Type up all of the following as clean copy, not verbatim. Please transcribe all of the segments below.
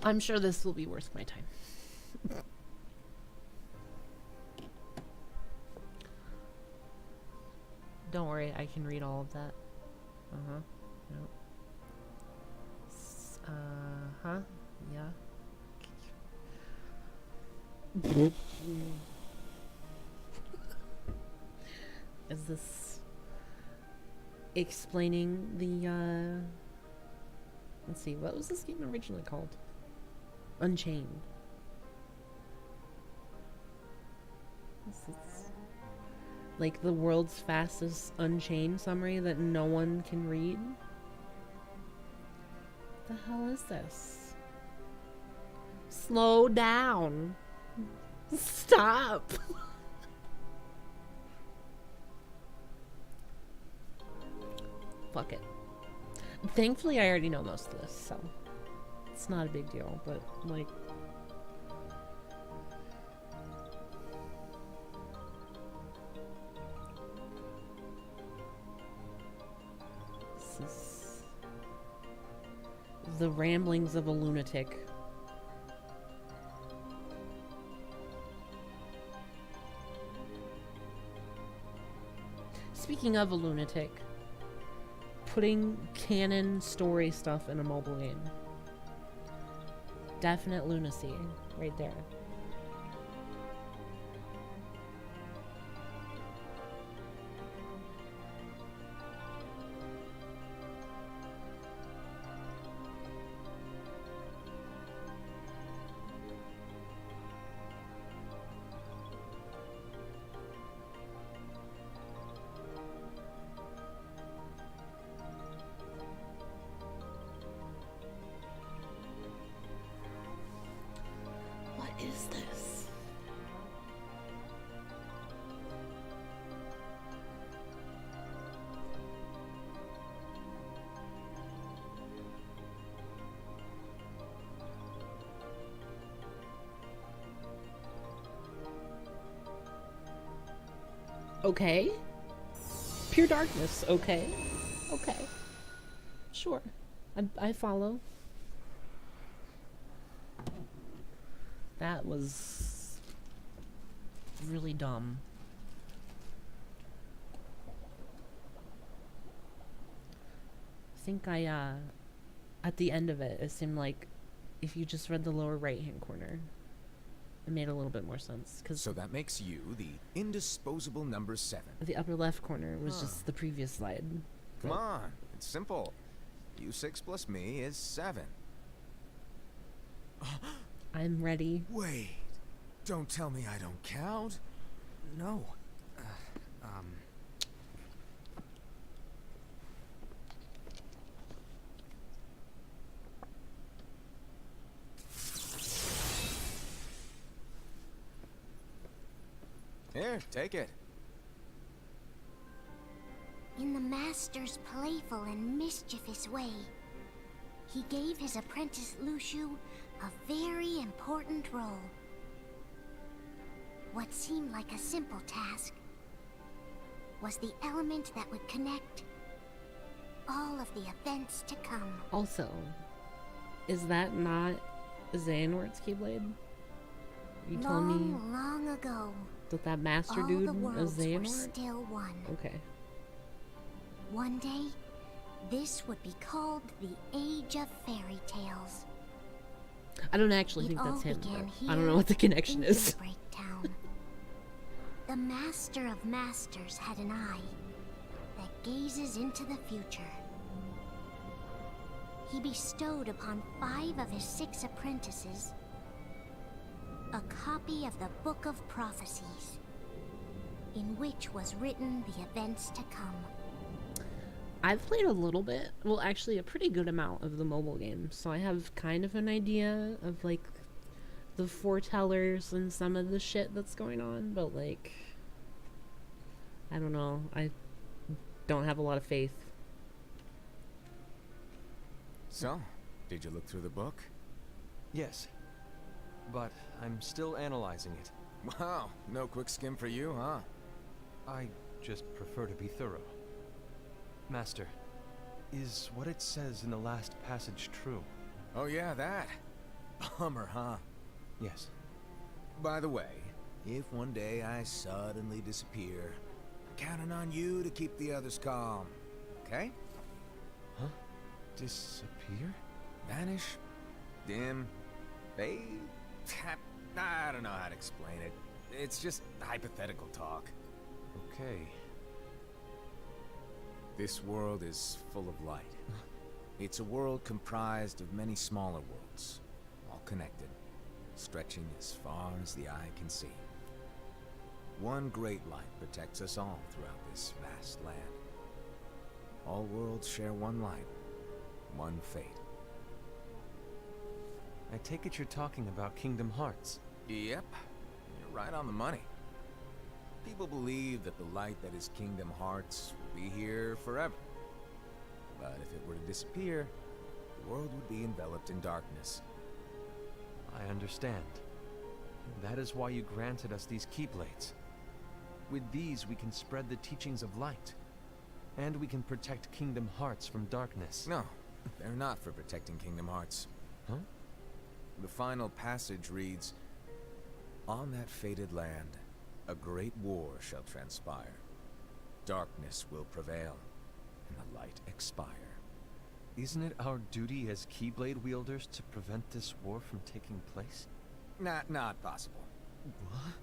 I'm sure this will be worth my time. Don't worry, I can read all of that. Uh-huh. Nope. Uh-huh. Yeah. Is this explaining the, let's see, what was this game originally called? Unchained. This is like the world's fastest Unchained summary that no one can read. The hell is this? Slow down. Stop. Fuck it. Thankfully, I already know most of this, so it's not a big deal, but like. This is the ramblings of a lunatic. Speaking of a lunatic, putting canon story stuff in a mobile game. Definite lunacy right there. What is this? Okay. Pure darkness. Okay. Okay. Sure. I follow. That was really dumb. I think at the end of it, it seemed like if you just read the lower right-hand corner, it made a little bit more sense. So that makes you the indisposable number 7. The upper left corner was just the previous slide. Come on, it's simple. U6 plus me is 7. I'm ready. Wait, don't tell me I don't count. No. Here, take it. In the Master's playful and mischievous way, he gave his apprentice Luxu a very important role. What seemed like a simple task was the element that would connect all of the events to come. Also, is that not Xehanort's Keyblade? You telling me Long ago, that master all dude the is worlds were Xehanort? still one. Okay. One day, this would be called the Age of Fairy Tales. I don't actually It think all that's him. began I don't know what the connection in is. Daybreak Town. The Master of Masters had an eye that gazes into the future. He bestowed upon 5 of his 6 apprentices a copy of the Book of Prophecies, in which was written the events to come. I've played a little bit, well actually a pretty good amount of the mobile games, so I have kind of an idea of like the foretellers and some of the shit that's going on, but like, I don't know, I don't have a lot of faith. So, did you look through the book? Yes. But I'm still analyzing it. Wow, no quick skim for you, huh? I just prefer to be thorough. Master, is what it says in the last passage true? Oh yeah, that. Bummer, huh? Yes. By the way, if one day I suddenly disappear, I'm counting on you to keep the others calm, okay? Huh? Disappear? Vanish, dim, fade. I don't know how to explain it. It's just hypothetical talk. Okay. This world is full of light. It's a world comprised of many smaller worlds, all connected, stretching as far as the eye can see. One great light protects us all throughout this vast land. All worlds share one light, one fate. I take it you're talking about Kingdom Hearts. Yep, you're right on the money. People believe that the light that is Kingdom Hearts will be here forever. But if it were to disappear, the world would be enveloped in darkness. I understand. That is why you granted us these Keyblades. With these, we can spread the teachings of light. And we can protect Kingdom Hearts from darkness. No, they're not for protecting Kingdom Hearts. Huh? The final passage reads, "On that fated land, a great war shall transpire. Darkness will prevail, and the light expire." Isn't it our duty as Keyblade wielders to prevent this war from taking place? Not possible. What?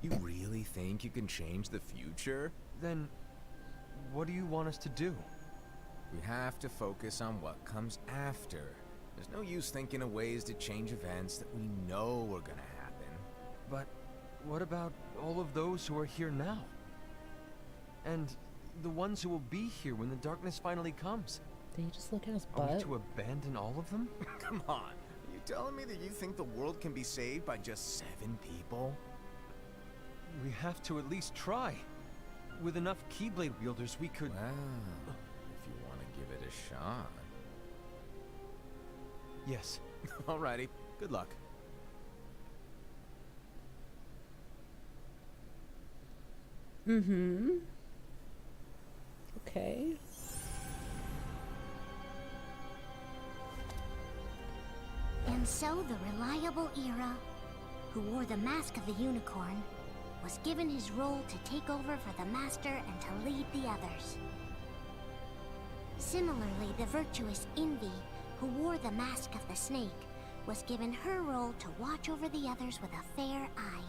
You really think you can change the future? Then, what do you want us to do? We have to focus on what comes after. There's no use thinking of ways to change events that we know are gonna happen. But what about all of those who are here now? And the ones who will be here when the darkness finally comes? Did he just look at his Are we butt? to abandon all of them? Come on, are you telling me that you think the world can be saved by just 7 people? We have to at least try. With enough Keyblade wielders, we could... Well, if you want to give it a shot. Yes. Alrighty, good luck. Mm-hmm. Okay. And so the reliable Ira, who wore the mask of the unicorn, was given his role to take over for the Master and to lead the others. Similarly, the virtuous Envy, who wore the mask of the snake, was given her role to watch over the others with a fair eye.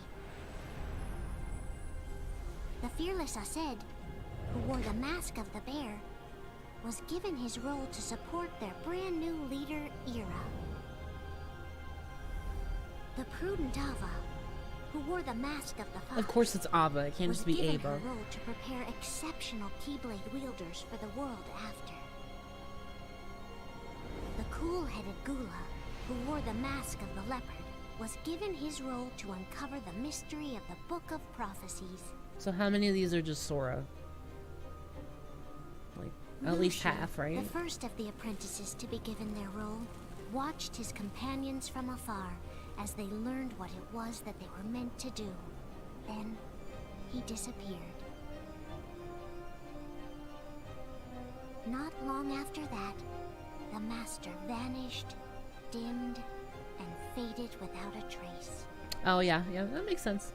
The fearless Aced, who wore the mask of the bear, was given his role to support their brand new leader, Ira. The prudent Ava, who wore the mask of the fox, Of course it's Ava. It can't was just be given Ava. her role to prepare exceptional Keyblade wielders for the world after. The cool-headed Gula, who wore the mask of the leopard, was given his role to uncover the mystery of the Book of Prophecies. So how many of these are just Sora? Like, at least Lucian, half, right? The first of the apprentices to be given their role, watched his companions from afar as they learned what it was that they were meant to do. Then, he disappeared. Not long after that, the Master vanished, dimmed, and faded without a trace. Oh yeah, that makes sense.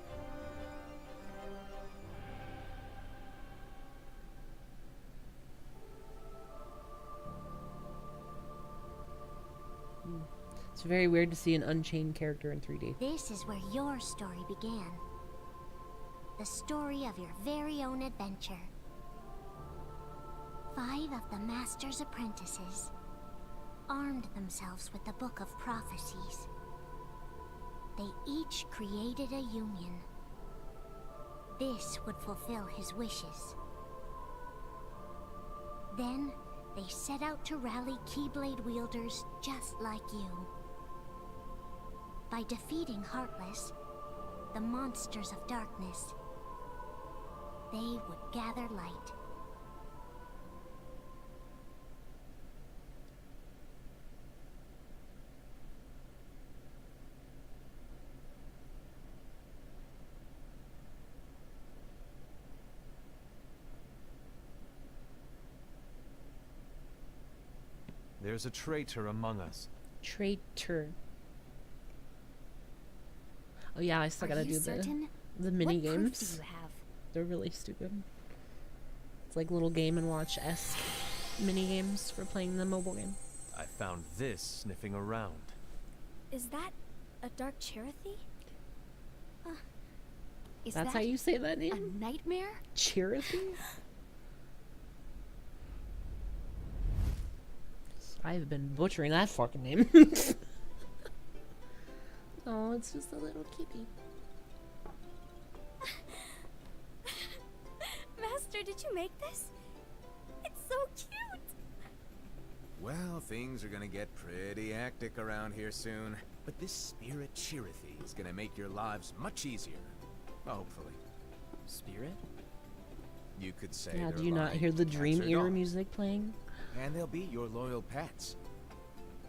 It's very weird to see an Unchained character in 3D. This is where your story began. The story of your very own adventure. 5 of the Master's apprentices armed themselves with the Book of Prophecies. They each created a union. This would fulfill his wishes. Then, they set out to rally Keyblade wielders just like you. By defeating Heartless, the monsters of darkness, they would gather light. There's a traitor among us. Traitor. Oh yeah, I still Are gotta you do certain? the mini What proof do games. you have? They're really stupid. It's like little Game and Watch-esque mini games for playing the mobile game. I found this sniffing around. Is that a dark Cherothy? Is That's that how you say that a name? nightmare? Cherokee? I've been butchering that fucking name. Oh, it's just a little kitty. Master, did you make this? It's so cute! Well, things are gonna get pretty hectic around here soon. But this spirit Chirithy is gonna make your lives much easier. Hopefully. Spirit? You could say Yeah, they're do you not like hear the cats Dream or Eater dogs. music playing? And they'll be your loyal pets.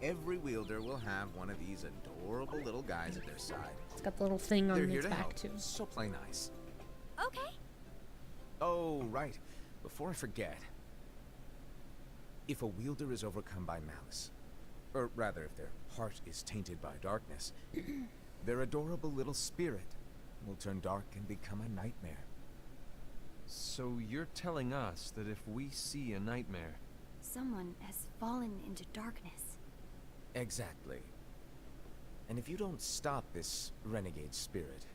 Every wielder will have one of these adorable little guys at their side. It's got the little thing on They're here its to back help, too. so play nice. Okay. Oh, right. Before I forget. If a wielder is overcome by malice, or rather if their heart is tainted by darkness, their adorable little spirit will turn dark and become a nightmare. So you're telling us that if we see a nightmare, Someone has fallen into darkness. Exactly. And if you don't stop this renegade spirit,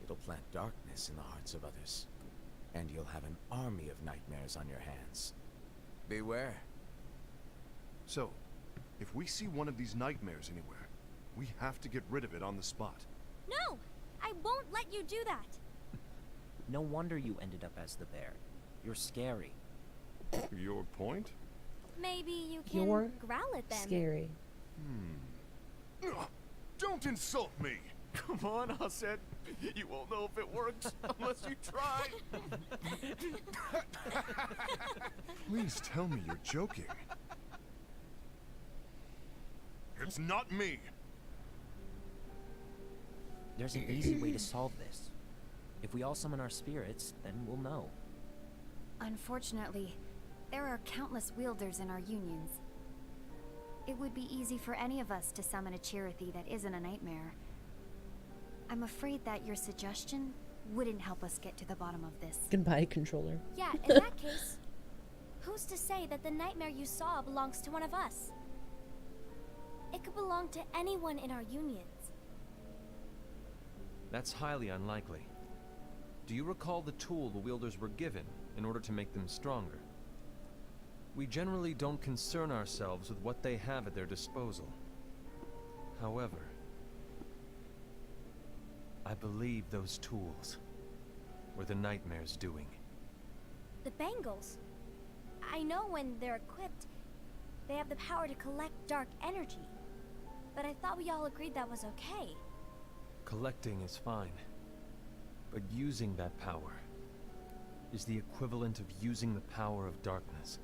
it'll plant darkness in the hearts of others. And you'll have an army of nightmares on your hands. Beware. So, if we see one of these nightmares anywhere, we have to get rid of it on the spot. No! I won't let you do that! No wonder you ended up as the bear. You're scary. Your point? Maybe you can You're growl at them. Scary. Ugh, don't insult me! come on, Aset. You won't know if it works unless you try. Please tell me you're joking. It's not me! There's an easy way to solve this. If we all summon our spirits, then we'll know. Unfortunately, there are countless wielders in our unions. It would be easy for any of us to summon a Chirithy that isn't a nightmare. I'm afraid that your suggestion wouldn't help us get to the bottom of this. Goodbye, controller. Yeah, in that case, who's to say that the nightmare you saw belongs to one of us? It could belong to anyone in our unions. That's highly unlikely. Do you recall the tool the wielders were given in order to make them stronger? We generally don't concern ourselves with what they have at their disposal. However, I believe those tools were the nightmare's doing. The Bangles. I know when they're equipped, they have the power to collect dark energy. But I thought we all agreed that was okay. Collecting is fine, but using that power is the equivalent of using the power of darkness.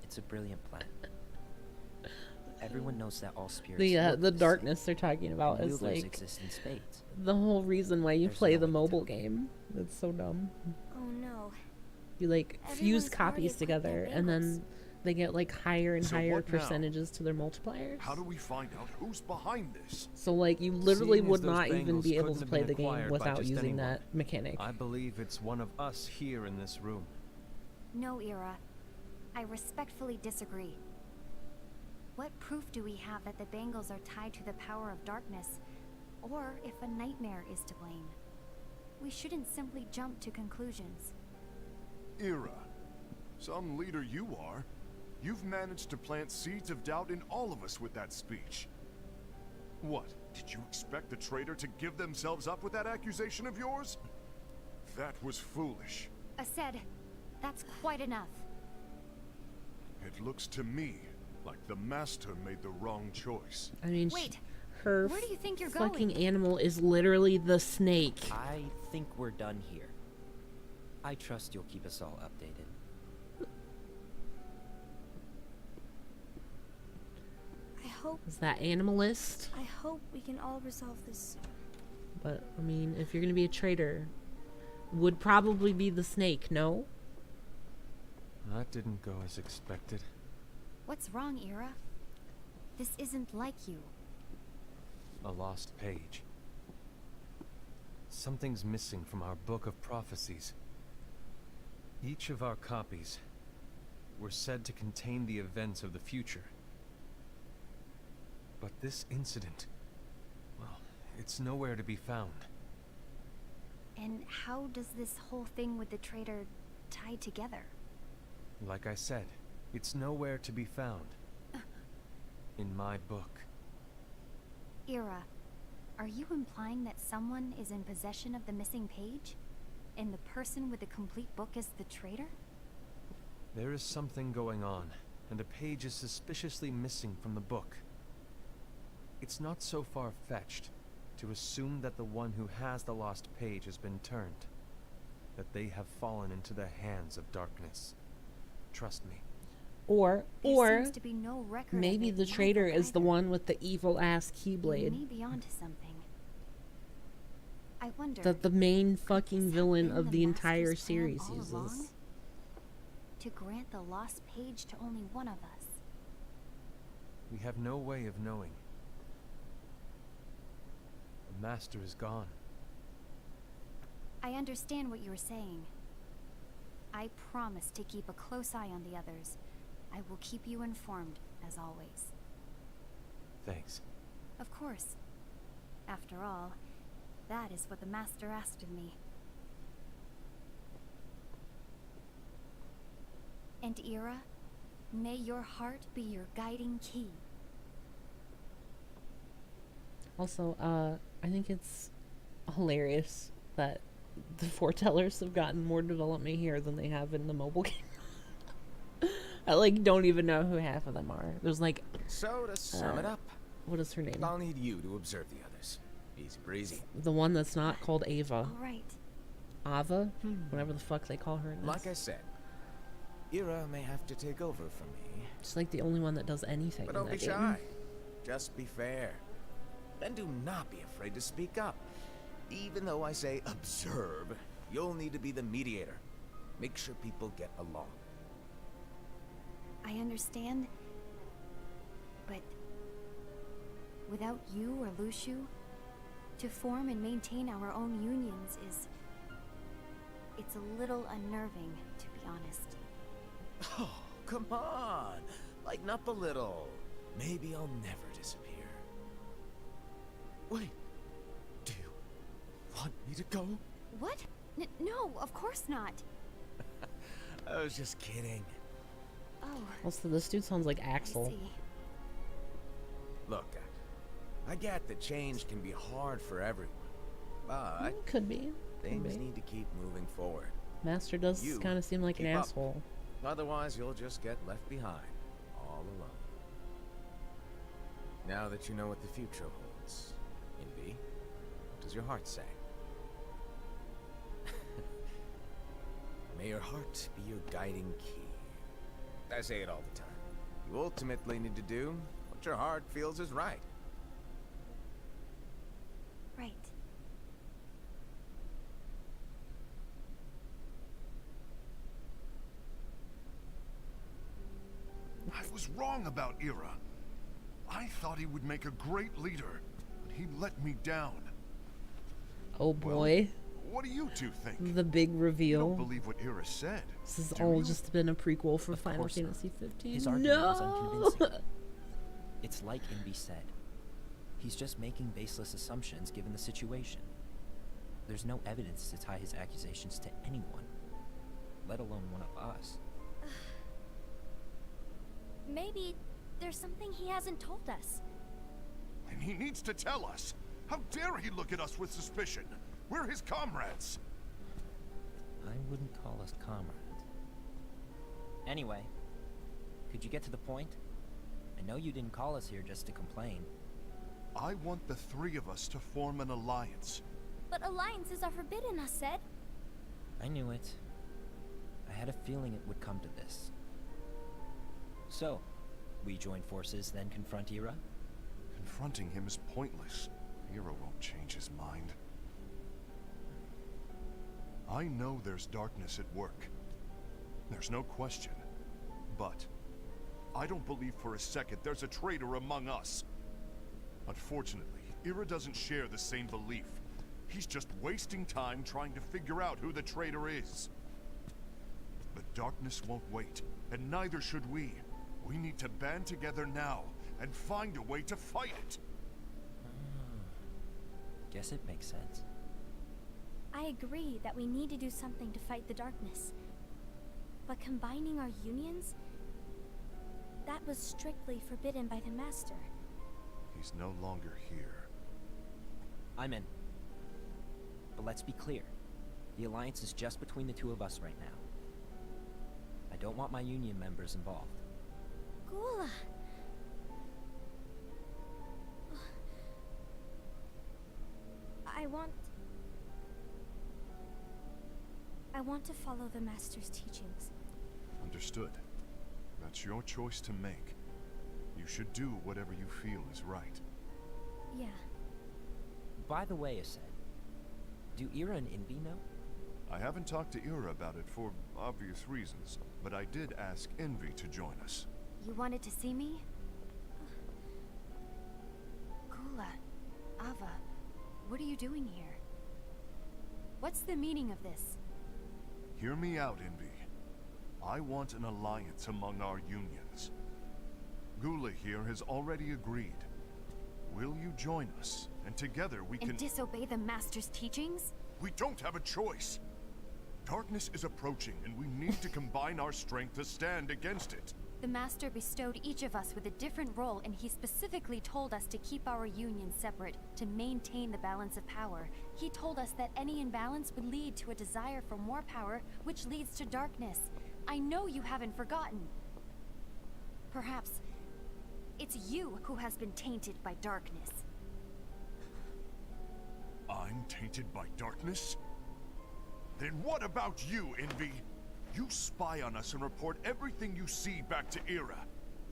It's a brilliant plan. Everyone knows that all spirits The look the same, darkness they're talking and about is wielders like exist in spades. the whole reason why you There's play no the way to mobile tell. game. That's so dumb. Oh no. You like fuse Everyone's already copies equipped their together, and Bangles. then they get like higher and So higher what now? percentages to their multipliers. How do we find out who's behind this? So like you literally Seeing as would those not even Bangles be able couldn't to have play been the game acquired by without just using anyone, that mechanic. I believe it's one of us here in this room. No, Ira. I respectfully disagree. What proof do we have that the Bangles are tied to the power of darkness, or if a nightmare is to blame? We shouldn't simply jump to conclusions. Ira. Some leader you are. You've managed to plant seeds of doubt in all of us with that speech. What? Did you expect the traitor to give themselves up with that accusation of yours? That was foolish. Ased, that's quite enough. It looks to me like the Master made the wrong choice. I mean, Wait, her where do you think you're fucking going? animal is literally the snake. I think we're done here. I trust you'll keep us all updated. Is that animalist? I hope we can all resolve this soon. But I mean, if you're gonna be a traitor, would probably be the snake. No. That didn't go as expected. What's wrong, Ira? This isn't like you. A lost page. Something's missing from our book of prophecies. Each of our copies were said to contain the events of the future. But this incident, well, it's nowhere to be found. And how does this whole thing with the traitor tie together? Like I said, it's nowhere to be found. In my book. Ira, are you implying that someone is in possession of the missing page? And the person with the complete book is the traitor? There is something going on, and a page is suspiciously missing from the book. It's not so far-fetched to assume that the one who has the lost page has been turned, that they have fallen into the hands of darkness. Trust me. Or There seems to be no record of maybe it the in my traitor book is the either. one with the evil ass You keyblade. may be onto something. I wonder. That the main could fucking this have villain been of the Master's entire plan series all uses. along? To grant the lost page to only one of us. We have no way of knowing. The Master is gone. I understand what you were saying. I promise to keep a close eye on the others. I will keep you informed, as always. Thanks. Of course. After all, that is what the Master asked of me. And Ira, may your heart be your guiding key. Also, I think it's hilarious that the foretellers have gotten more development here than they have in the mobile game. I like don't even know who half of them are. There's like, So to sum it up, what is her name? I'll need you to observe the others. Easy breezy. The one that's not called Ava. All right. Ava? Whatever the fuck they call her in this. Like I said, Ira may have to take over from me, She's like the only one that does anything but in don't that be game. shy. Just be fair. And do not be afraid to speak up. Even though I say observe, you'll need to be the mediator. Make sure people get along. I understand. But without you or Luciu, to form and maintain our own unions is... It's a little unnerving, to be honest. Oh, come on. Lighten up a little. Maybe I'll never disappear. Wait. Do you want me to go? What? No, of course not. I was just kidding. Oh, Also, this dude sounds like I Axel. see. Look, I get that change can be hard for everyone. But Could be. Could things be. need to keep moving forward. Master does You kind of seem like an keep up. asshole. Otherwise, you'll just get left behind, all alone. Now that you know what the future holds, Invi, what does your heart say? May your heart be your guiding key. I say it all the time. You ultimately need to do what your heart feels is right. Right. I was wrong about Ira. I thought he would make a great leader, but he let me down. Oh boy. What do you two think? The big You reveal. don't believe what Ira said. This has do all you? just been a prequel for Of Final course not. Fantasy 15. His argument was No! unconvincing. It's like Invi said. He's just making baseless assumptions given the situation. There's no evidence to tie his accusations to anyone, let alone one of us. Maybe there's something he hasn't told us. And he needs to tell us. How dare he look at us with suspicion? We're his comrades. I wouldn't call us comrades. Anyway, could you get to the point? I know you didn't call us here just to complain. I want the three of us to form an alliance. But alliances are forbidden, us said. I knew it. I had a feeling it would come to this. So, we join forces, then confront Ira? Confronting him is pointless. Ira won't change his mind. I know there's darkness at work. There's no question. But I don't believe for a second there's a traitor among us. Unfortunately, Ira doesn't share the same belief. He's just wasting time trying to figure out who the traitor is. The darkness won't wait, and neither should we. We need to band together now and find a way to fight it. Guess it makes sense. I agree that we need to do something to fight the darkness. But combining our unions? That was strictly forbidden by the Master. He's no longer here. I'm in. But let's be clear. The Alliance is just between the two of us right now. I don't want my Union members involved. Gula! I want to follow the Master's teachings. Understood. That's your choice to make. You should do whatever you feel is right. Yeah. By the way, Aced, do Ira and Envy know? I haven't talked to Ira about it for obvious reasons, but I did ask Envy to join us. You wanted to see me? Gula, Ava, what are you doing here? What's the meaning of this? Hear me out, Envy. I want an alliance among our unions. Gula here has already agreed. Will you join us? And together we can... And disobey the Master's teachings? We don't have a choice. Darkness is approaching, and we need to combine our strength to stand against it. The Master bestowed each of us with a different role, and he specifically told us to keep our union separate, to maintain the balance of power. He told us that any imbalance would lead to a desire for more power, which leads to darkness. I know you haven't forgotten. Perhaps it's you who has been tainted by darkness. I'm tainted by darkness? Then what about you, Envy? You spy on us and report everything you see back to Ira.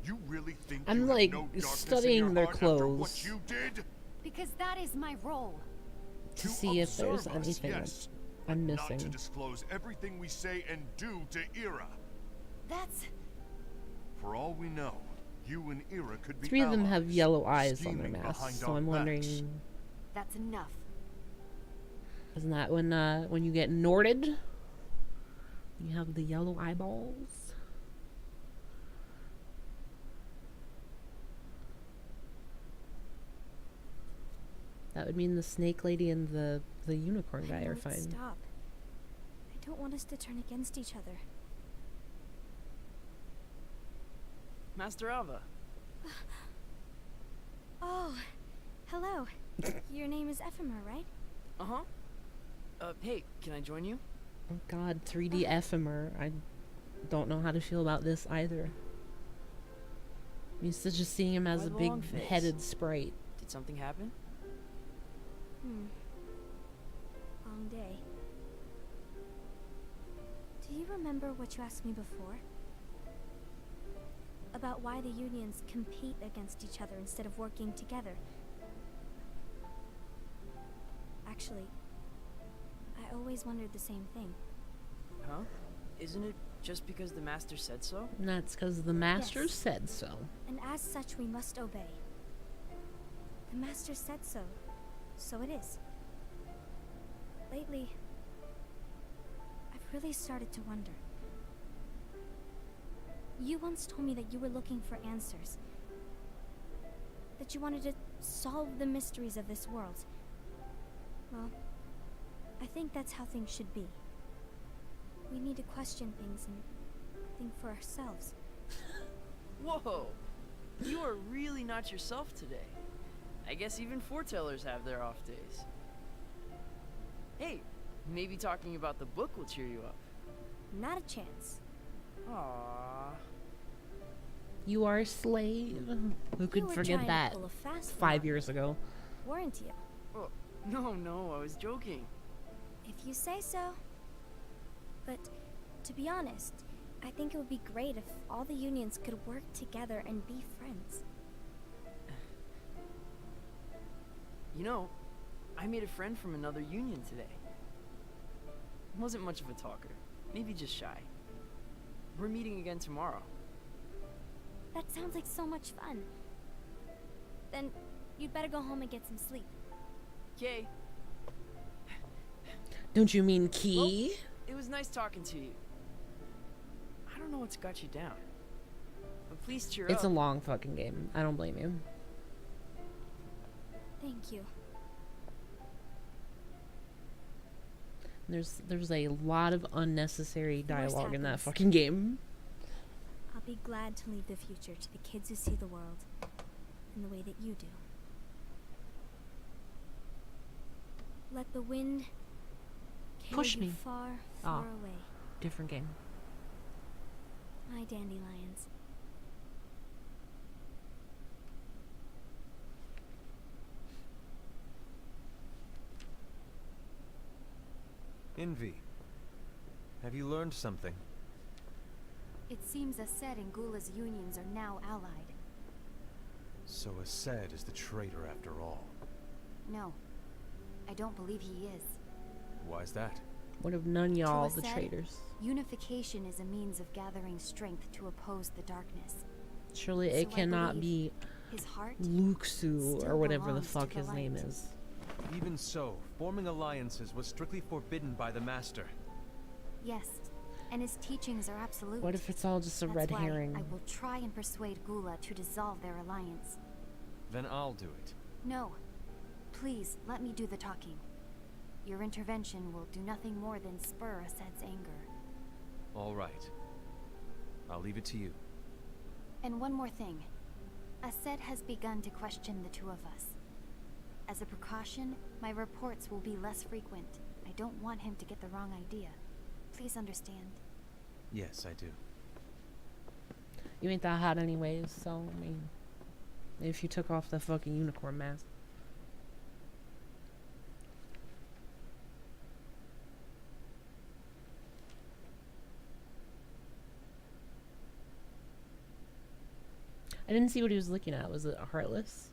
You really think I'm you like have no darkness studying in your their heart after clothes what you did? Because that is my role. to see if there's observe us, anything yes, I'm but not to missing. disclose everything we say and do to Ira. That's... For all we know, you and Ira could be 3 of them have allies, yellow eyes on their scheming masks, behind so our I'm backs. wondering, that's enough. isn't that when you get Norded? You have the yellow eyeballs. That would mean the snake lady and the unicorn guy are fine. Stop. I don't want us to turn against each other. Master Ava. Oh, hello. Your name is Ephemer, right? Uh-huh. Hey, can I join you? Oh god, 3D ephemer. I don't know how to feel about this either. I'm used to just seeing him as Why a the big long face? headed sprite. Did something happen? Long day. Do you remember what you asked me before? About why the unions compete against each other instead of working together. Actually, I always wondered the same thing. Huh? Isn't it just because the Master said so? And that's because the master Yes. said so. And as such, we must obey. The Master said so, so it is. Lately, I've really started to wonder. You once told me that you were looking for answers. That you wanted to solve the mysteries of this world. Well, I think that's how things should be. We need to question things and think for ourselves. Whoa! You are really not yourself today. I guess even foretellers have their off days. Hey, maybe talking about the book will cheer you up. Not a chance. Aww. You are a slave. Who could You were forget trying that to pull a fast 5 one, years ago? weren't you? Oh, no, I was joking. If you say so. But to be honest, I think it would be great if all the unions could work together and be friends. You know, I made a friend from another union today. Wasn't much of a talker, maybe just shy. We're meeting again tomorrow. That sounds like so much fun. Then You'd better go home and get some sleep. Okay. Don't you mean key? It was nice talking to you. I don't know what's got you down. But please cheer It's up. a long fucking game. I don't blame you. Thank you. There's a lot of unnecessary The worst dialogue in that happens. fucking game. I'll be glad to leave the future to the kids who see the world in the way that you do. Let the wind carry Push you me. far, Ah. far away. Different game. My dandelions. Envy. Have you learned something? It seems Aced and Gula's unions are now allied. So Aced is the traitor after all. No, I don't believe he is. Why's that? What if none y'all To the Aced, traitors? Unification is a means of gathering strength to oppose the darkness. Surely So it I cannot be believe his heart Luxu or still whatever the belongs to fuck the his name light. is. Even so, forming alliances was strictly forbidden by the Master. Yes, and his teachings are absolute. What if it's all just a That's red why herring? I will try and persuade Gula to dissolve their alliance. Then I'll do it. No. Please, let me do the talking. Your intervention will do nothing more than spur Aced's anger. All right. I'll leave it to you. And one more thing. Aced has begun to question the two of us. As a precaution, my reports will be less frequent. I don't want him to get the wrong idea. Please understand. Yes, I do. You ain't that hot anyways, so I mean, if you took off the fucking unicorn mask. I didn't see what he was looking at. Was it Heartless?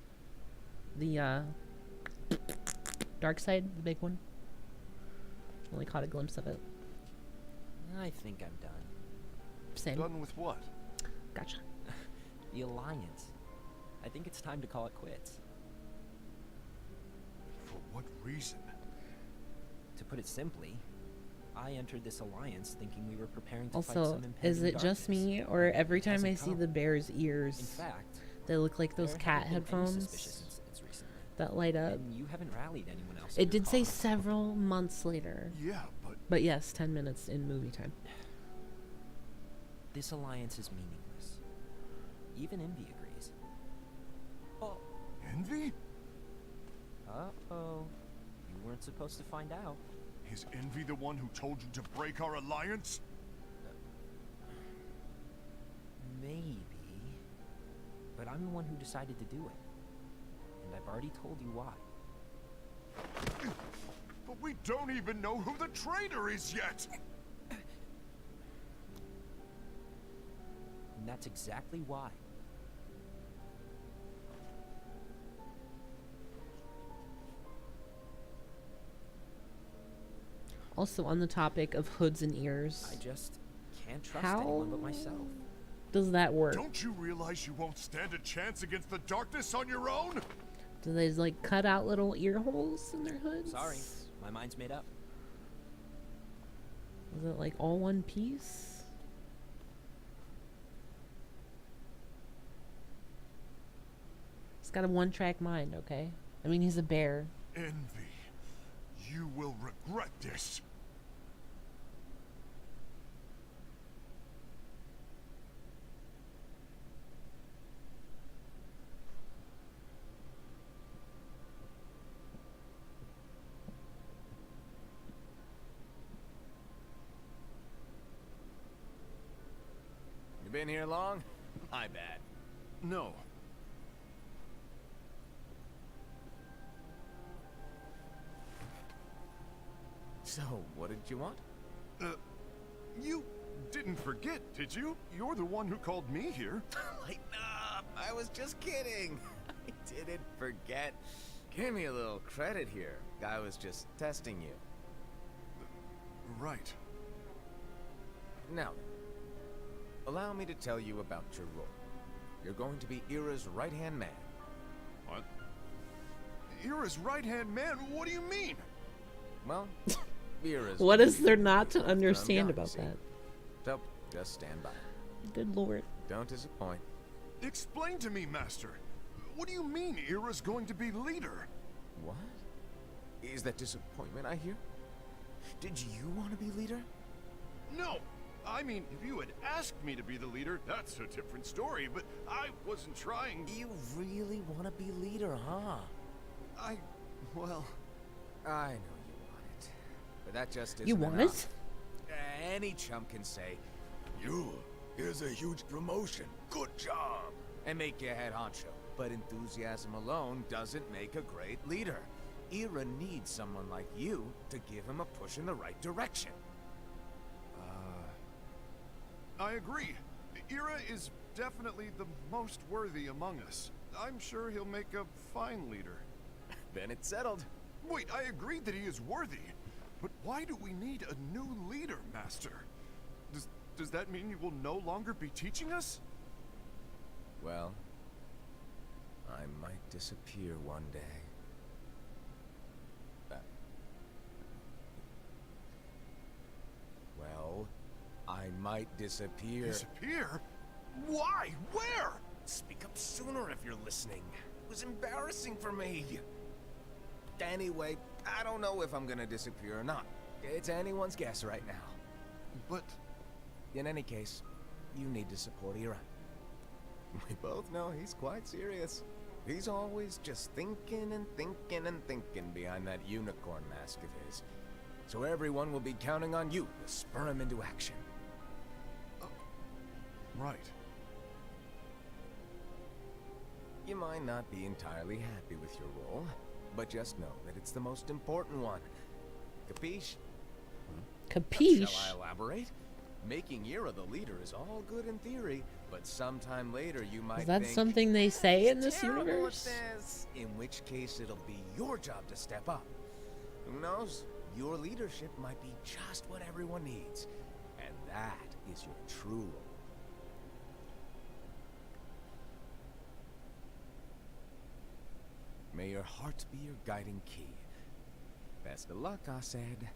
The dark side, the big one. Only caught a glimpse of it. I think I'm done. Same. Done with what? Gotcha. The Alliance. I think it's time to call it quits. For what reason? To put it simply, I entered this alliance thinking we were preparing to fight Also, some impending is it just darkness. me, or every It time I hasn't see come. the bear's In ears, fact, they look like those there cat haven't been any headphones suspicious incidents recently, that light up? and you haven't rallied anyone else. to It your did say cause. several months later. Yeah, but But yes, 10 minutes in movie time. This alliance is meaningless. Even Envy agrees. Oh. Envy? Uh-oh. You weren't supposed to find out. Is Envy the one who told you to break our alliance? Maybe. But I'm the one who decided to do it. And I've already told you why. But we don't even know who the traitor is yet! And that's exactly why. Also, on the topic of hoods and ears, I just can't trust How? anyone but myself. does that work? Don't you realize you won't stand a chance against the darkness on your own? Do they like cut out little ear holes in their hoods? Sorry, my mind's made up. Is it like all one piece? He's got a one-track mind, okay? I mean, he's a bear. Envy, you will regret this. You been here long? My bad. No. So, what did you want? You didn't forget, did you? You're the one who called me here. Lighten up! I was just kidding. I didn't forget. Give me a little credit here. I was just testing you. Right. Now, allow me to tell you about your role. You're going to be Ira's right-hand man. What? Ira's right-hand man? What do you mean? Well, Ira's... What is there not to I'm understand young, about see. that? So, just stand by. Good lord. Don't disappoint. Explain to me, Master. What do you mean Ira's going to be leader? What? Is that disappointment I hear? Did you want to be leader? No! I mean, if you had asked me to be the leader, that's a different story, but I wasn't trying... You really want to be leader, huh? Well... I know you want it. But that just isn't You want enough. it? Any chump can say, here's a huge promotion. Good job. And make you head honcho. But enthusiasm alone doesn't make a great leader. Ira needs someone like you to give him a push in the right direction. I agree. Ira is definitely the most worthy among us. I'm sure he'll make a fine leader. Then it's settled. Wait, I agreed that he is worthy. But why do we need a new leader, Master? Does that mean you will no longer be teaching us? Well, I might disappear one day. Well, I might disappear. Disappear? Why? Where? Speak up sooner if you're listening. It was embarrassing for me. Anyway, I don't know if I'm gonna disappear or not. It's anyone's guess right now. But... In any case, you need to support Ira. We both know he's quite serious. He's always just thinking and thinking and thinking behind that unicorn mask of his. So everyone will be counting on you to spur him into action. Right. You might not be entirely happy with your role, but just know that it's the most important one. Capiche? Capiche? Shall I elaborate? Making Ira the leader is all good in theory, but sometime later you might Is that think, something they say in "He's this terrible at universe? this," in which case it'll be your job to step up. Who knows? Your leadership might be just what everyone needs. And that is your true role. May your heart be your guiding key. Best of luck, I said.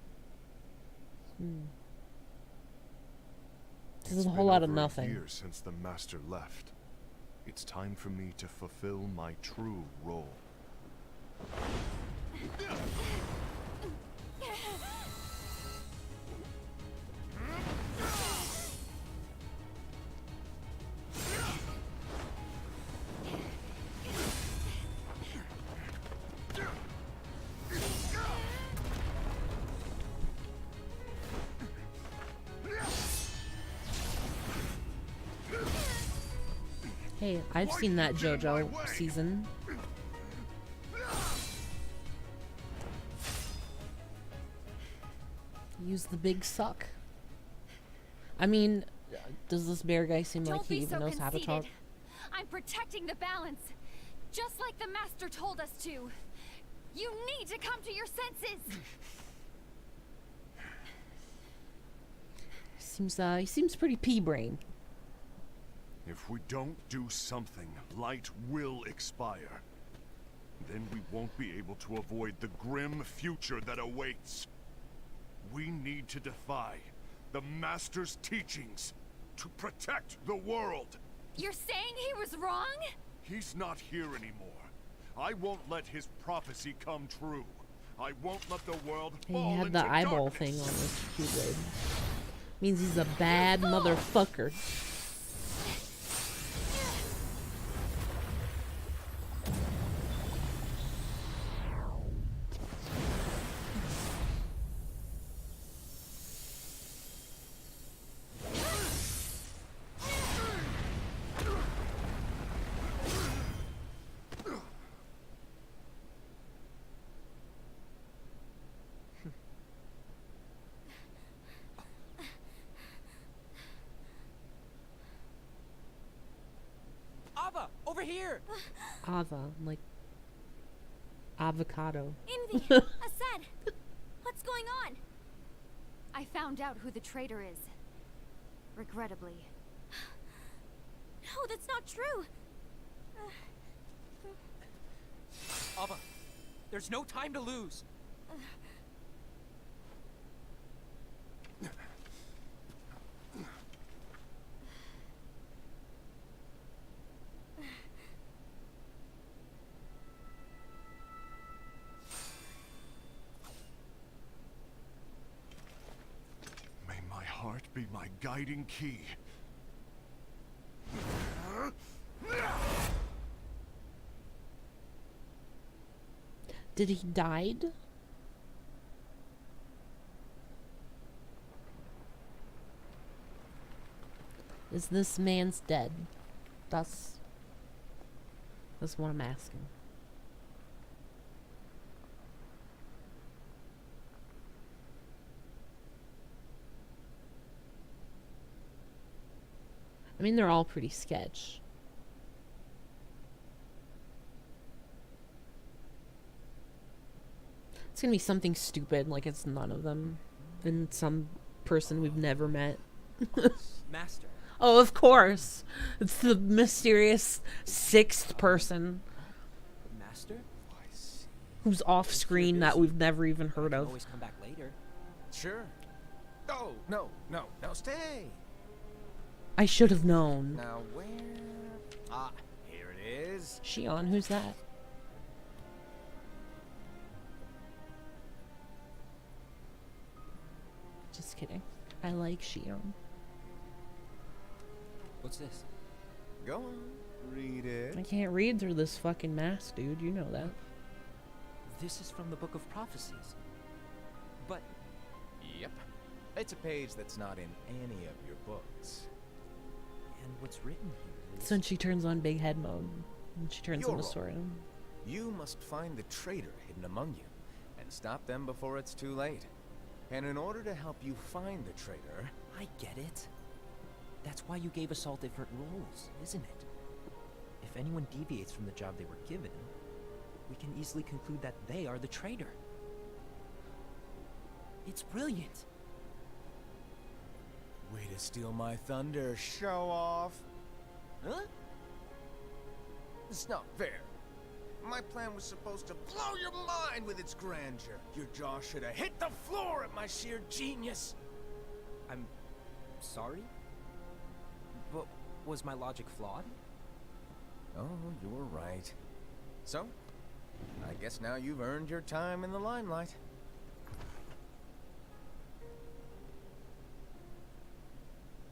This is a whole lot of It's been over nothing. a year since the Master left. It's time for me to fulfill my true role. Hey, I've seen that JoJo season. Use the big suck. I mean, does this bear guy seem like Don't he be even so knows how to talk? conceited. I'm protecting the balance, just like the Master told us to. You need to come to your senses. He seems pretty pea-brain. If we don't do something, light will expire. Then we won't be able to avoid the grim future that awaits. We need to defy the Master's teachings to protect the world. You're saying he was wrong? He's not here anymore. I won't let his prophecy come true. I won't let the world He fall had into the eyeball darkness. thing on his Keyblade. Means he's a bad motherfucker. Ava, over here! Ava, like avocado. Envy, Asad, what's going on? I found out who the traitor is. Regrettably. No, that's not true. Ava, There's no time to lose. May my heart be my guiding key. Did he died? Is this man's dead? That's what I'm asking. I mean, they're all pretty sketch. It's gonna be something stupid, like it's none of them. And some person we've never met. Master. Oh, of course. It's the mysterious sixth person Master? who's off screen that we've never even heard Can of. always come back later. Sure. Oh, no, stay. I should have known. Now where? Ah, here it is. Shion, who's that? Just kidding. I like Shion. What's this? Go on, read it. I can't read through this fucking mask, dude. You know that. This is from the Book of Prophecies. But Yep. It's a page that's not in any of your books. and what's written here is So when she turns on big head mode, and she turns Your into role. Sora. You must find the traitor hidden among you, and stop them before it's too late. And in order to help you find the traitor, I get it. That's why you gave us all different roles, isn't it? If anyone deviates from the job they were given, we can easily conclude that they are the traitor. It's brilliant. way to steal my thunder, show off. Huh? It's not fair. My plan was supposed to blow your mind with its grandeur. Your jaw should have hit the floor at my sheer genius. I'm sorry? But was my logic flawed? Oh, you were right. So, I guess now you've earned your time in the limelight.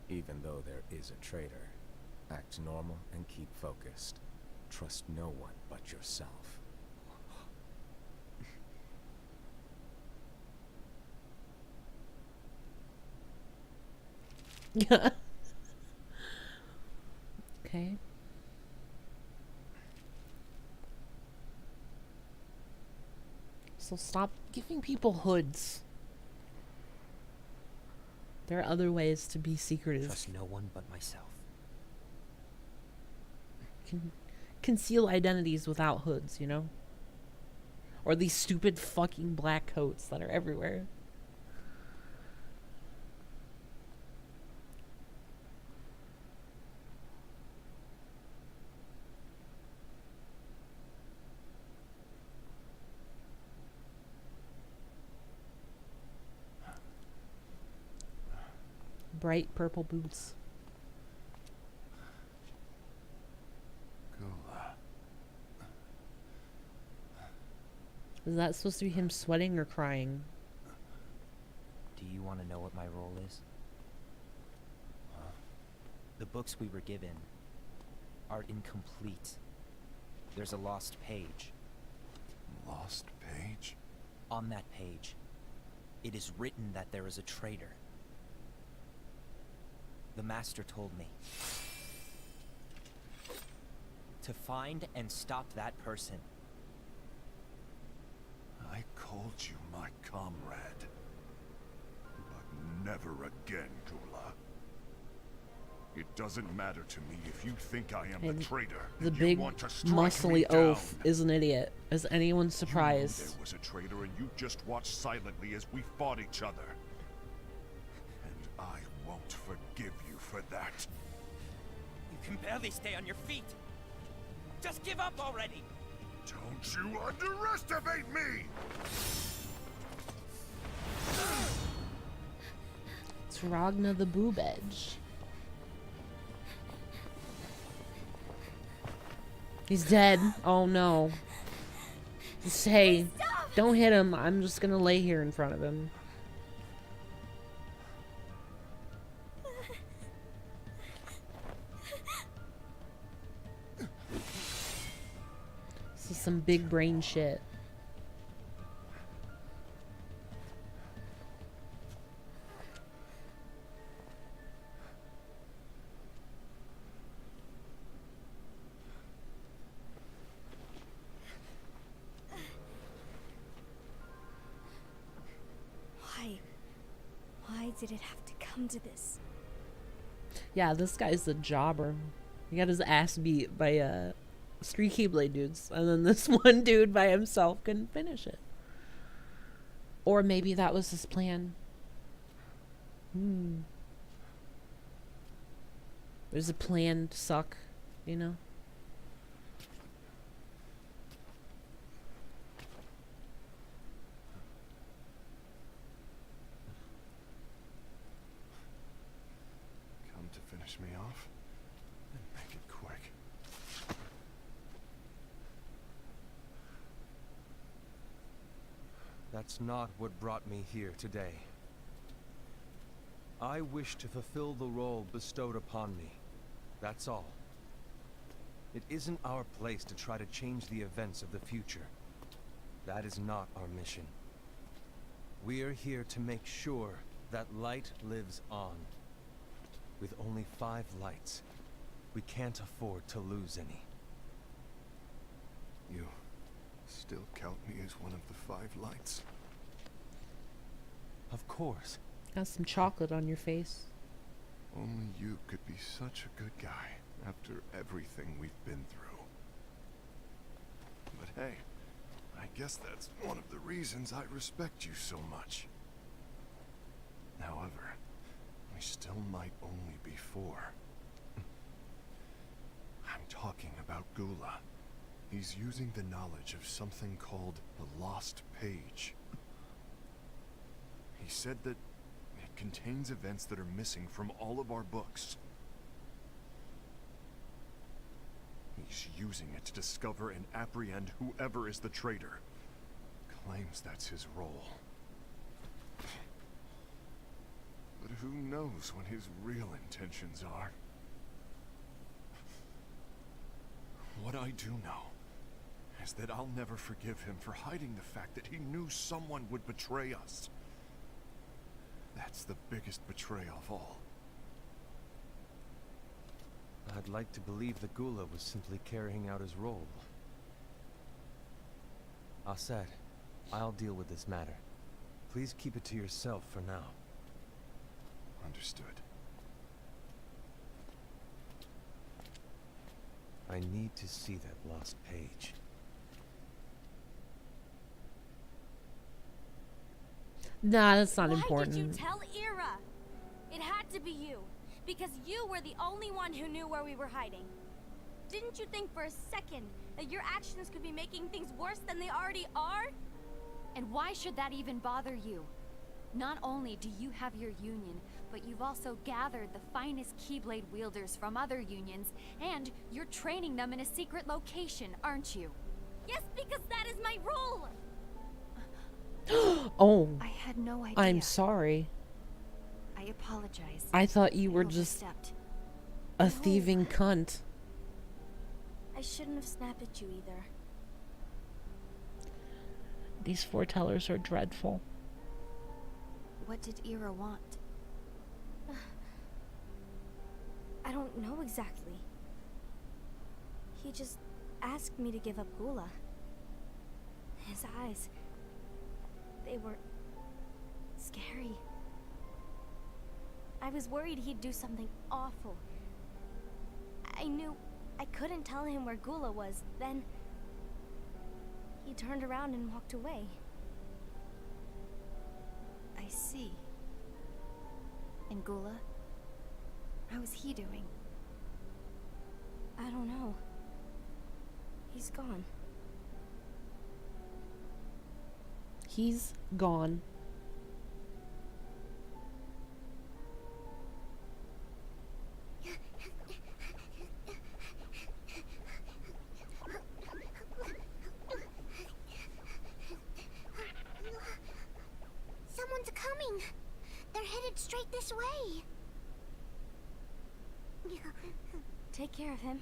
Even though there is a traitor, act normal and keep focused. Trust no one but yourself. Yeah. Okay. So stop giving people hoods. There are other ways to be secretive. Trust no one but myself. Conceal identities without hoods, you know? Or these stupid fucking black coats that are everywhere. Bright purple boots. Gula. Is that supposed to be him sweating or crying? Do you want to know what my role is? The books we were given are incomplete. There's a lost page. Lost page? On that page, it is written that there is a traitor. The Master told me to find and stop that person. I called you my comrade. But never again, Gula. It doesn't matter to me if you think I am And the traitor. The and you big want to strike me muscly down. oaf is an idiot. Is anyone You knew surprised? there was a traitor and you just watched silently as we fought each other. And I won't forgive you for that. You can barely stay on your feet. Just give up already. Don't you underestimate me! It's Ragna the Boob Edge. He's dead. Oh no. Just hey, don't hit him. I'm just gonna lay here in front of him. This is some big brain shit. Why did it have to come to this? Yeah, this guy's a jobber. He got his ass beat by 3 Keyblade dudes, and then this one dude by himself couldn't finish it. Or maybe that was his plan. There's a plan to suck, you know? Come to finish me off? Then make it quick. That's not what brought me here today. I wish to fulfill the role bestowed upon me. That's all. It isn't our place to try to change the events of the future. That is not our mission. We are here to make sure that light lives on. With only 5 lights, we can't afford to lose any. You still count me as one of the 5 lights? Of course. Got some chocolate on your face. Only you could be such a good guy after everything we've been through. But hey, I guess that's one of the reasons I respect you so much. However, we still might only be 4. I'm talking about Gula. He's using the knowledge of something called the Lost Page. He said that it contains events that are missing from all of our books. He's using it to discover and apprehend whoever is the traitor. Claims that's his role. But who knows what his real intentions are? What I do know is that I'll never forgive him for hiding the fact that he knew someone would betray us. That's the biggest betrayal of all. I'd like to believe that Gula was simply carrying out his role. Aset, I'll deal with this matter. Please keep it to yourself for now. Understood. I need to see that lost page. Nah, that's not Why important. did you tell Ira? It had to be you. Because you were the only one who knew where we were hiding. Didn't you think for a second that your actions could be making things worse than they already are? And why should that even bother you? Not only do you have your union, but you've also gathered the finest Keyblade wielders from other unions, and you're training them in a secret location, aren't you? Yes, because that is my role! Oh, I had no idea. I'm sorry. I apologize. I thought you I were just overstepped. a thieving cunt. I shouldn't have snapped at you either. These foretellers are dreadful. What did Ira want? I don't know exactly. He just asked me to give up Gula. His eyes, they were scary. I was worried he'd do something awful. I knew I couldn't tell him where Gula was. Then he turned around and walked away. I see. And Gula? How is he doing? I don't know. He's gone. He's gone. Someone's coming. They're headed straight this way. Take care of him.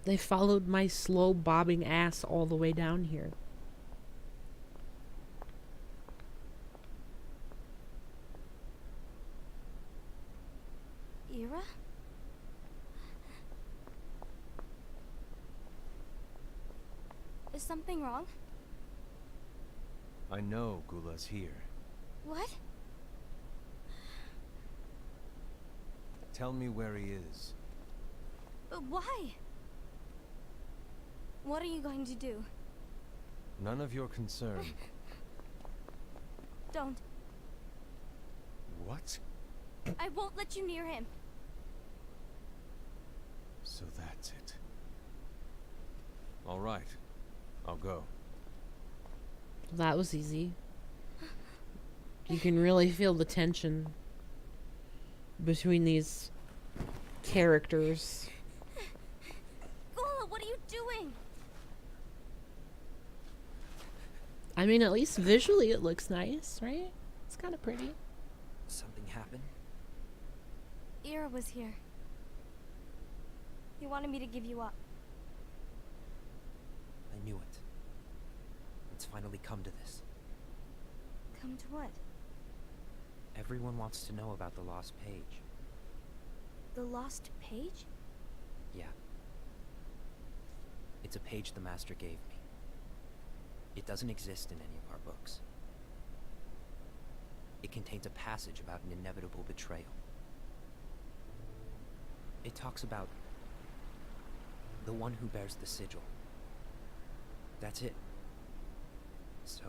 They followed my slow bobbing ass all the way down here. Ira? Is something wrong? I know Gula's here. What? Tell me where he is. Why? What are you going to do? None of your concern. Don't. What? I won't let you near him. So that's it. All right. I'll go. That was easy. You can really feel the tension between these characters. Gula, what are you doing? I mean, at least visually it looks nice, right? It's kind of pretty. Something happened? Ira was here. He wanted me to give you up. I knew it. It's finally come to this. Come to what? Everyone wants to know about the lost page. The lost page? Yeah. It's a page the Master gave me. It doesn't exist in any of our books. It contains a passage about an inevitable betrayal. It talks about the one who bears the sigil. That's it. So,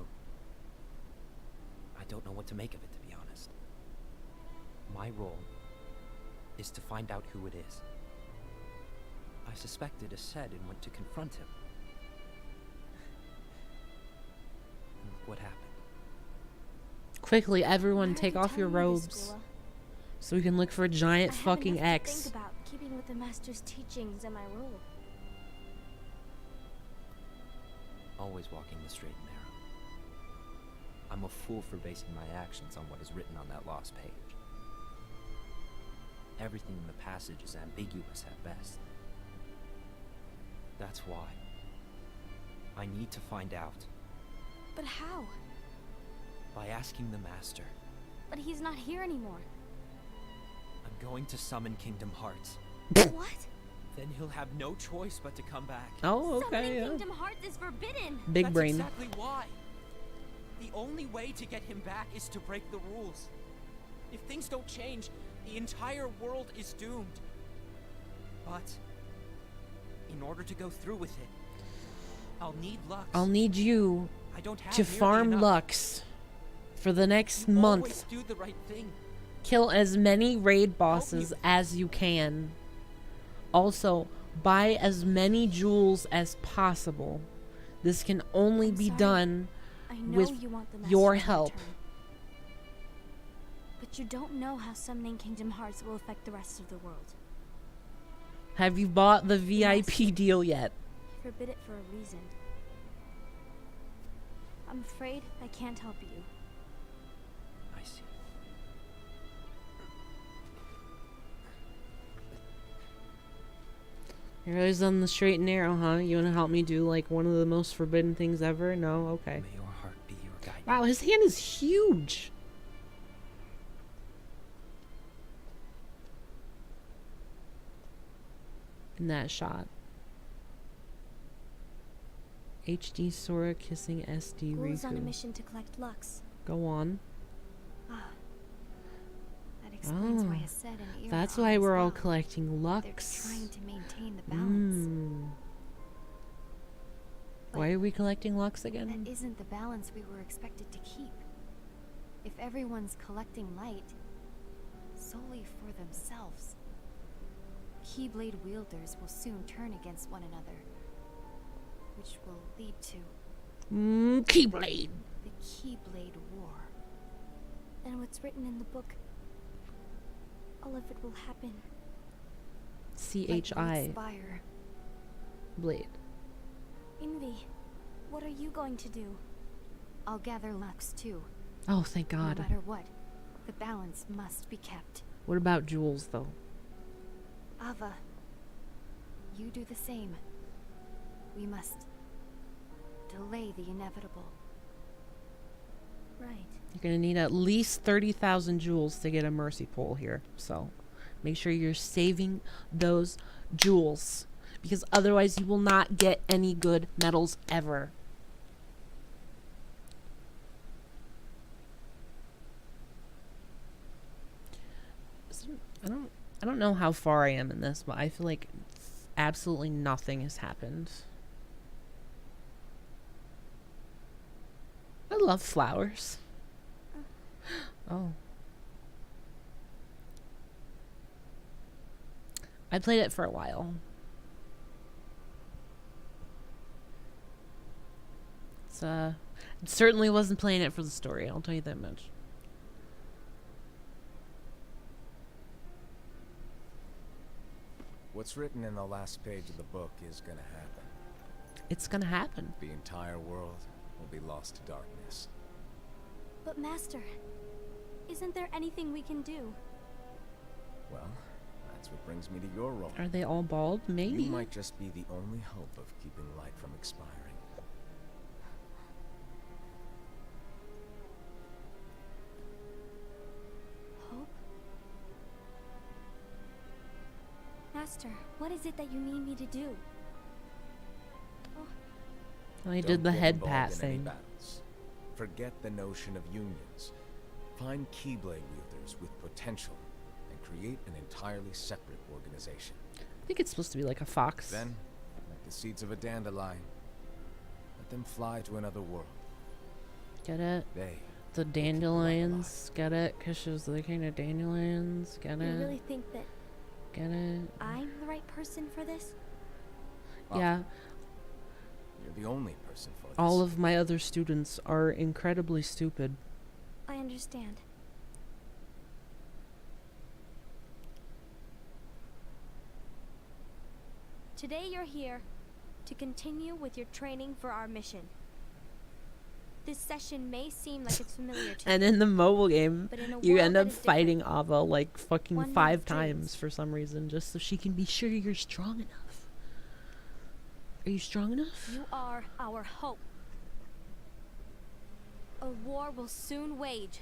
I don't know what to make of it, to be honest. My role is to find out who it is. I suspected Aced and went to confront him. And look what happened. Quickly, everyone Why are take you off your telling me this, robes Gula? so we can look for a giant I have fucking enough to X. think about keeping with the Master's teachings and my role. Always walking the straight and narrow. I'm a fool for basing my actions on what is written on that lost page. Everything in the passage is ambiguous at best. That's why. I need to find out. But how? By asking the Master. But he's not here anymore. I'm going to summon Kingdom Hearts. What? Then he'll have no choice but to come back. Oh, okay, Summoning yeah. Kingdom Hearts is forbidden! Big That's brain. exactly why. The only way to get him back is to break the rules. If things don't change, the entire world is doomed. But in order to go through with it, I'll need Lux. I'll need you I don't have to nearly farm enough. Lux for the next You month. always do the right thing. Kill as many raid bosses as you can. Also, buy as many jewels as possible. This can only I'm be sorry. done I know with you want the Master your in help. return. But you don't know how summoning Kingdom Hearts will affect the rest of the world. Have you bought the VIP deal yet? Forbid it for a reason. I'm afraid I can't help you. I see. You're always on the straight and narrow, huh? You want to help me do like one of the most forbidden things ever? No? Okay. May your heart be your guide. Wow, his hand is huge. In that shot. HD Sora kissing SD Ghoul's on a Riku. mission to collect Lux. Go on. Ah. That explains why Oh, Aced and Ira that's are why as we're all well. collecting They're Lux. trying to maintain the balance. Why are we collecting Lux again? That isn't the balance we were expected to keep. If everyone's collecting light solely for themselves, Keyblade wielders will soon turn against one another, which will lead to Keyblade. the Keyblade War. And what's written in the book, all of it will happen. C-H-I. Spire. Blade. Envy, what are you going to do? I'll gather Lux too. Oh, thank God. No matter what, the balance must be kept. What about Jules, though? Ava, you do the same. We must delay the inevitable. Right. You're gonna need at least 30,000 jewels to get a mercy pull here. So make sure you're saving those jewels, because otherwise you will not get any good medals ever. I don't know how far I am in this, but I feel like absolutely nothing has happened. I love flowers. Oh. I played it for a while. It certainly wasn't playing it for the story, I'll tell you that much. What's written in the last page of the book is gonna happen. It's gonna happen. The entire world will be lost to darkness. But Master, isn't there anything we can do? Well, that's what brings me to your role. Are they all bald? Maybe. You might just be the only hope of keeping light from expiring. Hope? Master, what is it that you need me to do? I Don't did the get head involved pat in any thing. battles. Forget the notion of unions. Find Keyblade wielders with potential and create an entirely separate organization. I think it's supposed to be like a fox. Then, like the seeds of a dandelion, let them fly to another world. Get it? They The dandelions. Get it? Because she was the king of dandelions. Get You it? really think that Get it? I'm the right person for this? Well, Yeah. You're the only person for this. All of my other students are incredibly stupid. I understand. Today you're here to continue with your training for our mission. This session may seem like it's familiar to And you, in the mobile game, but in a you world end that up is different, fighting Ava like fucking one 5 with dreams. times for some reason, just so she can be sure you're strong enough. Are you strong enough? you are our hope. A war will soon wage.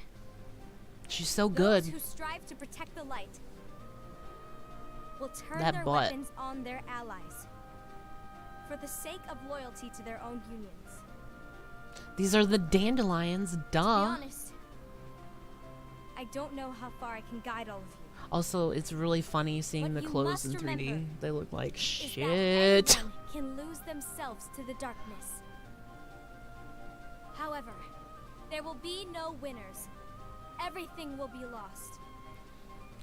She's so Those good. who strive to protect the light will turn That their butt. weapons on their allies for the sake of loyalty to their own unions. These are the dandelions, To be duh. honest, I don't know how far I can guide all of you. Also, it's really funny seeing What the you clothes in must 3D. remember They look like Is shit. that anyone can lose themselves to the darkness. However, there will be no winners. Everything will be lost.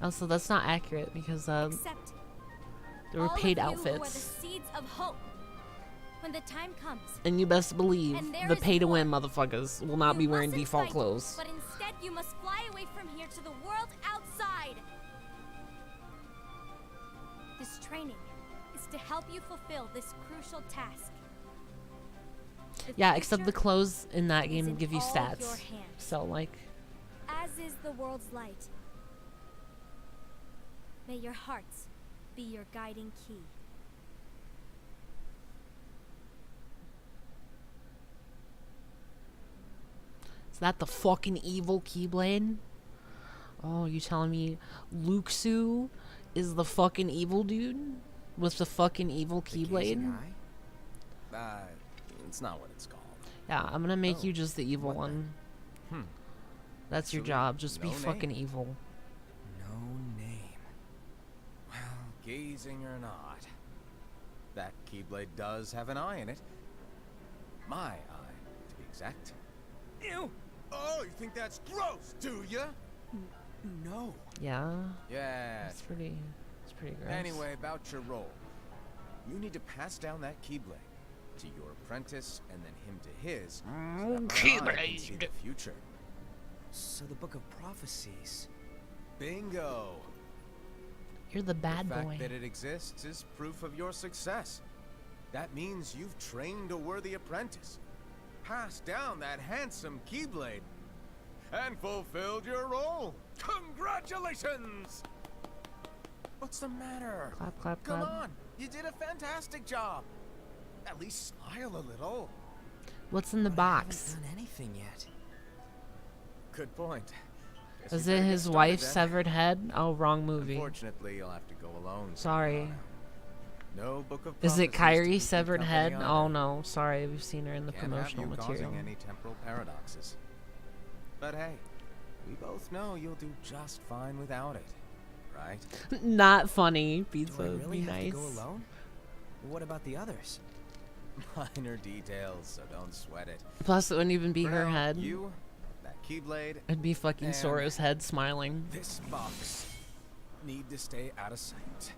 Also, that's not accurate because Except there were all paid of you who are the outfits. seeds of hope. When the time comes, And you best believe And there the is pay to win war. motherfuckers will not you be wearing mustn't default fight, clothes. But instead, you must fly away from here to the world outside. This training is to help you fulfill this crucial task. The Yeah, except the future clothes in that is game in give you all stats. your hands. So, like, As is the world's light. May your hearts be your guiding key. is that the fucking evil Keyblade? Oh, you telling me Luxu is the fucking evil dude? With the fucking evil The Keyblade? gazing eye? It's not what it's called. Yeah, I'm gonna make Oh, you just the evil what the- one. Hmm. That's your So, job, just be no fucking name. evil. No name. Well, gazing or not, that Keyblade does have an eye in it. My eye, to be exact. Ew! Oh, you think that's gross, do ya? No. Yeah, Yeah. it's pretty gross. Anyway, about your role. You need to pass down that Keyblade. to your apprentice, and then him to his, so that my eye can see the future. So the Book of Prophecies. Bingo! You're the bad The fact boy. that it exists is proof of your success. That means you've trained a worthy apprentice, passed down that handsome Keyblade, and fulfilled your role. Congratulations! What's the matter? Clap, clap, Come clap. on, you did a fantastic job. At least smile a little. What's in the But I haven't box? done anything yet. Good point. Guess Is we it better get his started wife's then. severed head? Oh, wrong movie. Unfortunately, you'll have to go alone. Sorry. No book of Is it prophecies to Kyrie's keep severed company head? on Oh it. no, sorry, we've seen her in the Can't promotional have you material. causing any temporal paradoxes. But hey, we both know you'll do just fine without it, right? Not funny. Pizza Do I would really be have nice. to go alone? What about the others? Minor details, so don't sweat it. Plus, it wouldn't even be For her now, head. You, that Keyblade, It'd be fucking and Sora's head smiling. this box need to stay out of sight.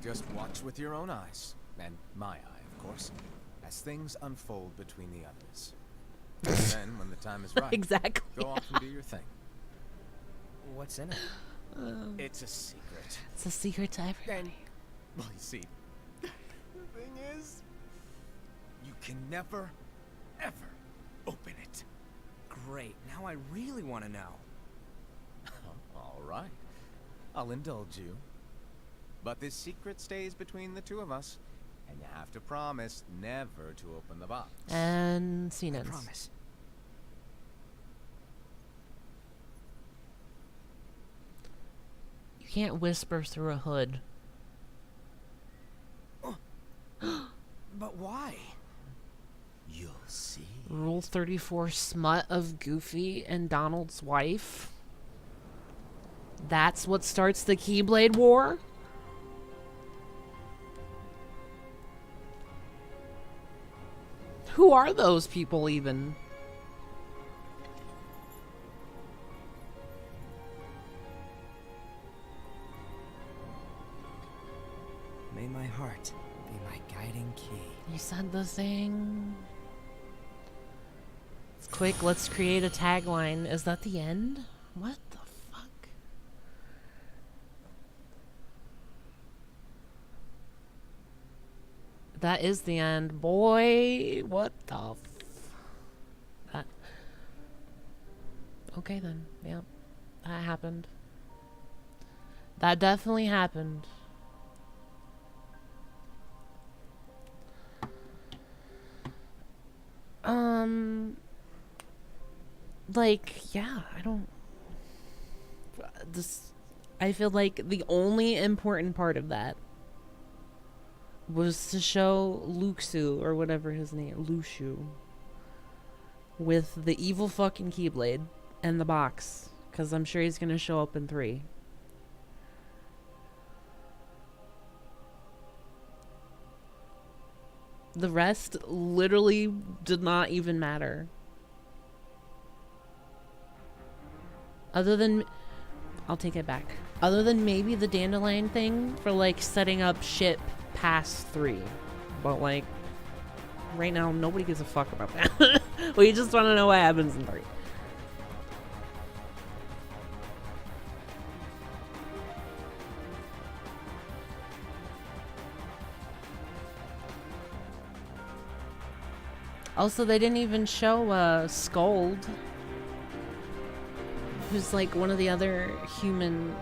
Just watch with your own eyes, and my eye, of course, as things unfold between the others. And then, when the time is right, Exactly. go off and do your thing. What's in it? It's a secret. It's a secret to everybody. And, well, you see, the thing is, you can never, ever open it. Great. Now I really want to know. All right. I'll indulge you. But this secret stays between the two of us, and you have to promise never to open the box. And scene I ends. promise. You can't whisper through a hood. But why? You'll see. Rule 34 smut of Goofy and Donald's wife. That's what starts the Keyblade War? Who are those people even? May my heart be my guiding key. You said the thing. Quick, let's create a tagline. Is that the end? What the fuck? That is the end. Boy, what the that. Okay then. Yep. That happened. That definitely happened. Like, yeah, I don't. This. I feel like the only important part of that was to show Luxu, or whatever his name, Lushu, with the evil fucking Keyblade and the box. Because I'm sure he's going to show up in 3. The rest literally did not even matter. Other than... I'll take it back. Other than maybe the Dandelion thing for, like, setting up shit past 3. But, like, right now, nobody gives a fuck about that. We just want to know what happens in 3. Also, they didn't even show Scold, who's like one of the other human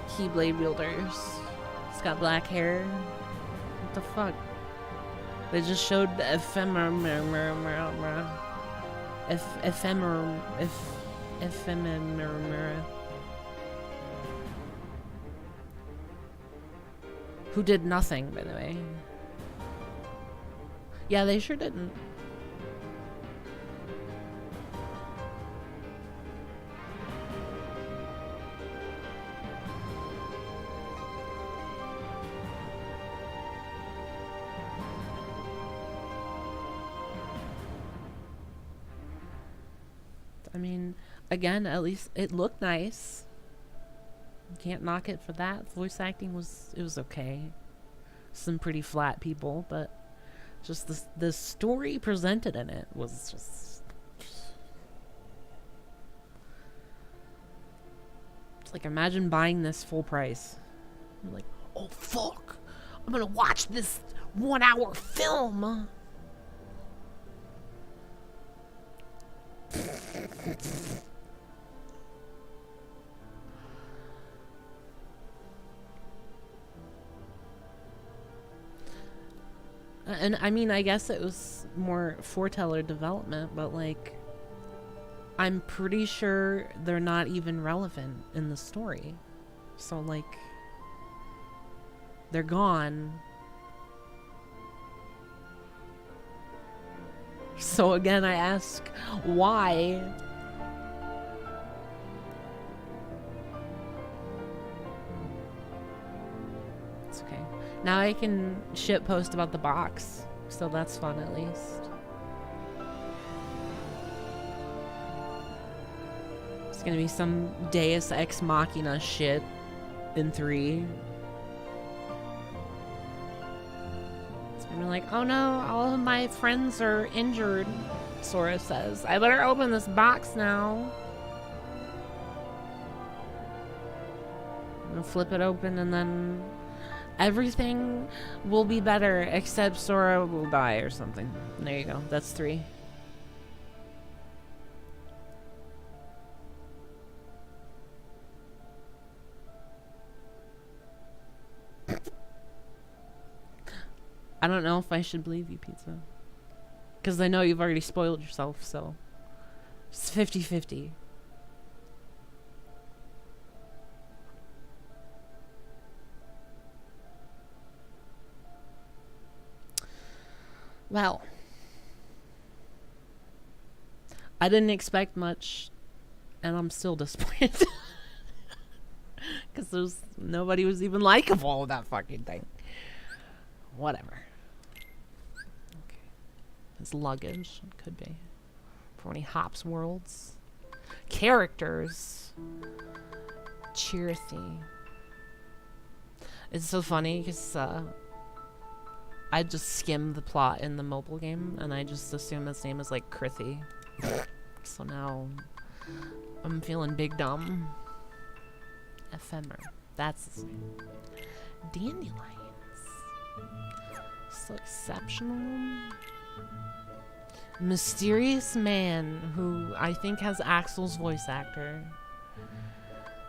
Keyblade wielders. He's got black hair. What the fuck? They just showed ephemera, who did nothing, by the way. Yeah, they sure didn't. I mean, again, at least it looked nice. You can't knock it for that. Voice acting was okay. Some pretty flat people, but Just the story presented in it was just... It's like, imagine buying this full price. You're like, oh fuck, I'm gonna watch this 1 hour film. And I mean, I guess it was more foreteller development, but like, I'm pretty sure they're not even relevant in the story. So like, they're gone. So again, I ask, why? It's okay. Now I can shit post about the box, so that's fun at least. It's gonna be some Deus Ex Machina shit in 3. It's gonna be like, oh no, all of my friends are injured, Sora says. I better open this box now. I'm gonna flip it open and then everything will be better except Sora will die or something. There you go. That's 3. I don't know if I should believe you, Pizza. Because I know you've already spoiled yourself, so... It's 50-50. Well, I didn't expect much, and I'm still disappointed. Because nobody was even likable with that fucking thing. Whatever. Okay. It's luggage. It could be. For when he hops worlds. Characters. Cheersy. It's so funny because I just skimmed the plot in the mobile game, and I just assumed his name is like Krithy. So now I'm feeling big dumb. Ephemer. That's his name. Dandelions. So exceptional. Mysterious man who I think has Axel's voice actor.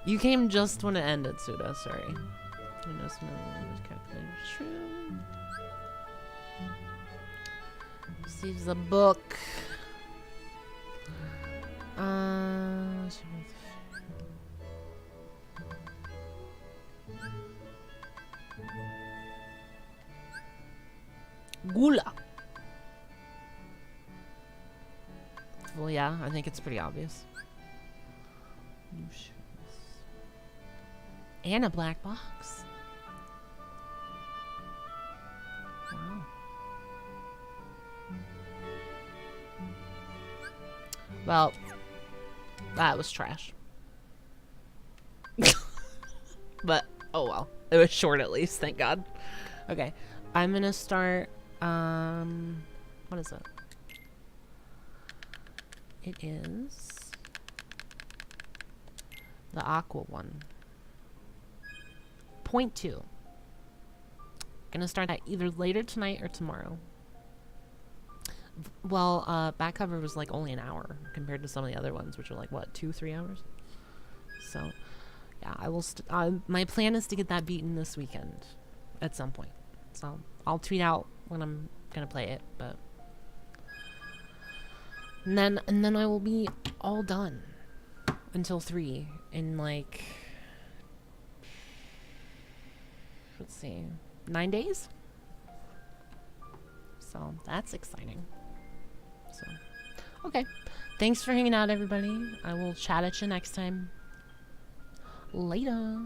You came just when it ended, Suda. Sorry. Who knows when it was calculated? True. Receives a book. Gula. Well, yeah, I think it's pretty obvious. And a black box. Wow. Well, that was trash. But, oh well. It was short at least, thank God. Okay, I'm gonna start, what is it? It is the aqua one. Point 2. Gonna start that either later tonight or tomorrow. Well, back cover was like only an hour compared to some of the other ones, which are like, what, 2-3 hours? So, yeah, I will, my plan is to get that beaten this weekend at some point. So, I'll tweet out when I'm gonna play it, but... And then I will be all done until 3 in like, let's see, 9 days? So, that's exciting. So, okay. Thanks for hanging out, everybody. I will chat at you next time. Later.